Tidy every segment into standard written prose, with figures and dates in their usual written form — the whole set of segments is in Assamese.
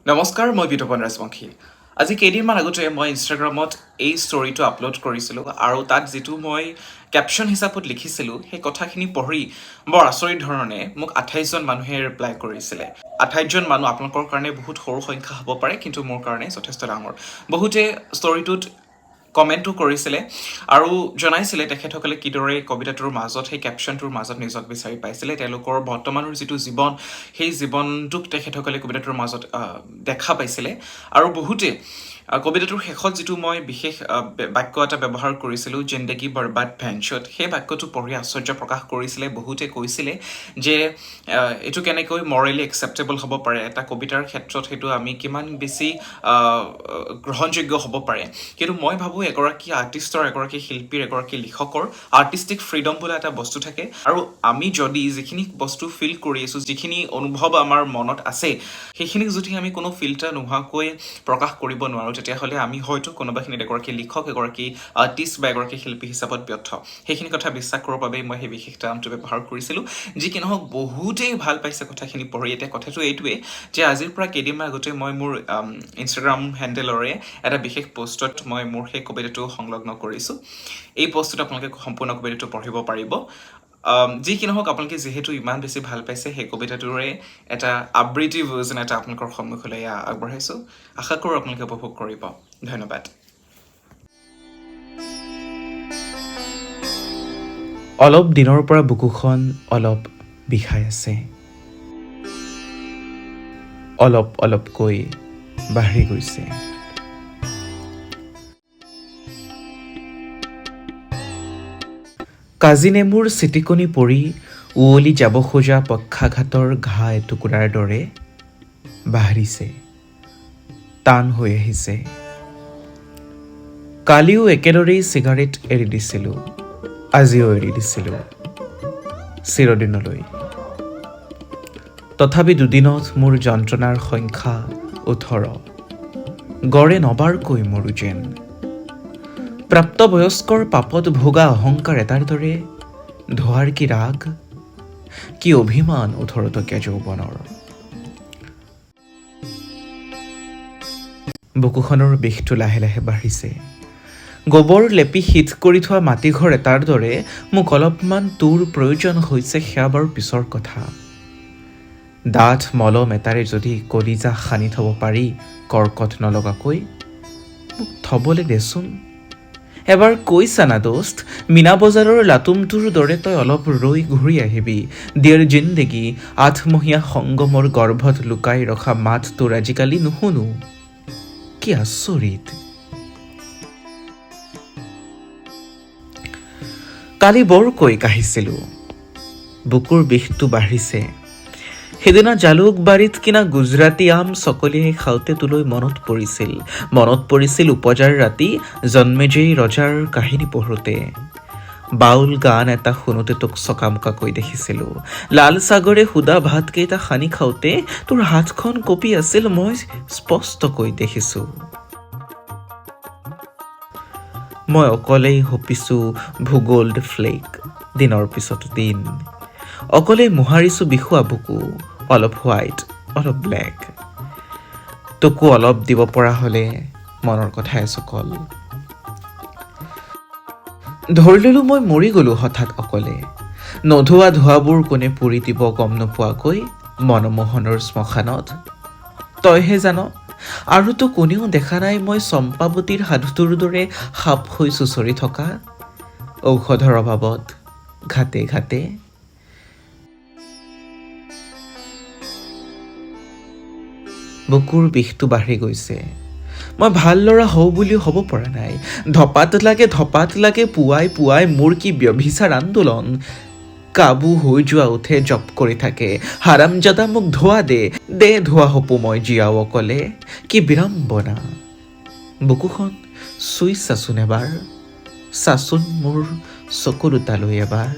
নমস্কাৰ, মই বিতোপন ৰাজবংশী। আজি কেইদিনমান আগতে মই ইনষ্টাগ্ৰামত এই ষ্টৰিটো আপলোড কৰিছিলোঁ আৰু তাত যিটো মই কেপশ্যন হিচাপত লিখিছিলোঁ সেই কথাখিনি পঢ়ি বৰ আচৰিত ধৰণে মোক 28জন মানুহে ৰিপ্লাই কৰিছিলে। 28জন মানুহ আপোনালোকৰ কাৰণে বহুত সৰু সংখ্যা হ'ব পাৰে, কিন্তু মোৰ কাৰণে যথেষ্ট ডাঙৰ। বহুতে ষ্টৰিটোত কমেণ্টো কৰিছিলে আৰু জনাইছিলে তেখেতসকলে কিদৰে কবিতাটোৰ মাজত সেই কেপশ্যনটোৰ মাজত নিজক বিচাৰি পাইছিলে। তেওঁলোকৰ বৰ্তমানৰ যিটো জীৱন, সেই জীৱনটোক তেখেতসকলে কবিতাটোৰ মাজত দেখা পাইছিলে। আৰু বহুতে কবিতাটোৰ শেষত যিটো মই বিশেষ বাক্য এটা ব্যৱহাৰ কৰিছিলোঁ, জিন্দগী বৰবাদ ভেঞ্চত, সেই বাক্যটো পঢ়ি আশ্চৰ্য প্ৰকাশ কৰিছিলে। বহুতে কৈছিলে যে এইটো কেনেকৈ মৰেলি একচেপ্টেবল হ'ব পাৰে, এটা কবিতাৰ ক্ষেত্ৰত সেইটো আমি কিমান বেছি গ্ৰহণযোগ্য হ'ব পাৰে। কিন্তু মই ভাবোঁ এগৰাকী আৰ্টিষ্টৰ, এগৰাকী শিল্পীৰ, এগৰাকী লিখকৰ আৰ্টিষ্টিক ফ্ৰীডম বোলা এটা বস্তু থাকে। আৰু আমি যদি যিখিনি বস্তু ফিল কৰি আছোঁ, যিখিনি অনুভৱ আমাৰ মনত আছে, সেইখিনিক যদি আমি কোনো ফিল্টাৰ নোহোৱাকৈ প্ৰকাশ কৰিব নোৱাৰোঁ, তেতিয়াহ'লে আমি হয়তো কোনোবাখিনিত এগৰাকী লিখক, এগৰাকী আৰ্টিষ্ট বা এগৰাকী শিল্পী হিচাপত ব্যৰ্থ। সেইখিনি কথা বিশ্বাস কৰাৰ বাবেই মই সেই বিশেষ টাৰ্মটো ব্যৱহাৰ কৰিছিলোঁ। যি কি নহওক, বহুতেই ভাল পাইছে কথাখিনি পঢ়ি। এতিয়া কথাটো এইটোৱেই যে আজিৰ পৰা কেইদিনমান আগতে মই মোৰ ইনষ্টাগ্ৰাম হেণ্ডেলৰে এটা বিশেষ পষ্টত মই মোৰ সেই কবিতাটো সংলগ্ন কৰিছোঁ। এই পষ্টটোত আপোনালোকে সম্পূৰ্ণ কবিতাটো পঢ়িব পাৰিব। যি কি নহওক, আপোনালোকে যিহেতু ইমান বেছি ভাল পাইছে, সেই কবিতাটোৰে এটা আবৃত্তি ভাৰ্জন এটা আপোনালোকৰ সন্মুখলৈ আগবঢ়াইছোঁ। আশা কৰোঁ আপোনালোকে উপভোগ কৰিব। ধন্যবাদ। অলপ দিনৰ পৰা বুকুখন অলপ বিষাই আছে, অলপ অলপকৈ বাঢ়ি গৈছে। কাজি নেমুৰ চিটিকনি পৰি উৱলি যাব খোজা পক্ষাঘাতৰ ঘাঁ এটুকুৰাৰ দৰে বাঢ়িছে, টান হৈ আহিছে। কালিও একেদৰেই চিগাৰেট এৰি দিছিলোঁ, আজিও এৰি দিছিলোঁ চিৰদিনলৈ। তথাপি দুদিনত মোৰ যন্ত্ৰণাৰ সংখ্যা 18, গড়ে নবাৰকৈ মৰো যেন। প্ৰাপ্তবয়স্কৰ পাপত ভোগা অহংকাৰ এটাৰ দৰে ধোৱাৰ কি ৰাগ, কি অভিমান 18 টকীয়া যৌৱনৰ। বুকুখনৰ বিষটো লাহে লাহে বাঢ়িছে। গোবৰ লেপি শীত কৰি থোৱা মাটিঘৰ এটাৰ দৰে মোক অলপমান তোৰ প্ৰয়োজন হৈছে, সেয়া বাৰু পিছৰ কথা। ডাঠ মলম এটাৰে যদি কলিজা সানি থব পাৰি কৰ্কট নলগাকৈ, মোক থবলৈ দেচোন। এবাৰ কৈছা না দোস্ত, মীনা বজাৰৰ লাটুমটোৰ দৰে তই অলপ ৰৈ ঘূৰি আহিবি। ডিয়াৰ জিন্দগী, আঠমহীয়া সংগমৰ গৰ্ভত লুকাই ৰখা মাত তোৰ আজিকালি নুশুনো। কি আচৰিত। কালি বৰকৈ কাঢ়িছিলোঁ, বুকুৰ বিষটো বাঢ়িছে। সেইদিনা জালুকবাৰীত কিনা গুজৰাটী আম চকলিয়াই খাওঁতে তোলৈ মনত পৰিছিল উপজাৰ ৰাতি জন্মেজয়ী ৰজাৰ কাহিনী পঢ়োঁতে। বাউল গান এটা শুনোতে তোক চকামকাকৈ দেখিছিলোঁ। লাল চাগৰে সুদা ভাতকেইটা সানি খাওঁতে তোৰ হাতখন কঁপি আছিল, মই স্পষ্টকৈ দেখিছোঁ। মই অকলেই সপিছোঁ ভূগোল্ড ফ্লেক, দিনৰ পিছত দিন। অকলেই মোহাৰিছোঁ বিষুৱা বুকু, অলপ হোৱাইট, অলপ ব্লেক। তোকো অলপ দিব পৰা হ'লে মনৰ কথা এচকল। ধৰিলোঁ মই মৰি গ'লোঁ হঠাৎ অকলে। নধোৱা ধোৱাবোৰ কোনে পুৰি দিব গম নোপোৱাকৈ মনমোহনৰ শ্মশানত। তইহে জান, আৰুতো কোনেও দেখা নাই মই চম্পাৱতীৰ সাধুটোৰ দৰে সাপ হৈ চুচৰি থকা, ঔষধৰ অভাৱত ঘাটে ঘাটে। বুকুৰ বিষটো বাঢ়ি গৈছে। মই ভাল ল'ৰা হওঁ বুলিও হ'ব পৰা নাই। ধপাত লাগে পুৱাই পুৱাই মোৰ কি ব্যভিচাৰ আন্দোলন। কাবু হৈ যোৱা উঠে জপ কৰি থাকে, হাৰামজাদা মোক ধোৱা দে ধোৱা হপো মই জীয়াও অকলে। কি বিড়ম্বনা। বুকুখন চুই চাচোন এবাৰ, চাচোন মোৰ চকু দুটালৈ এবাৰ।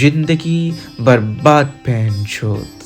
জিন্দগী বৰবাদ ভেঞ্চত।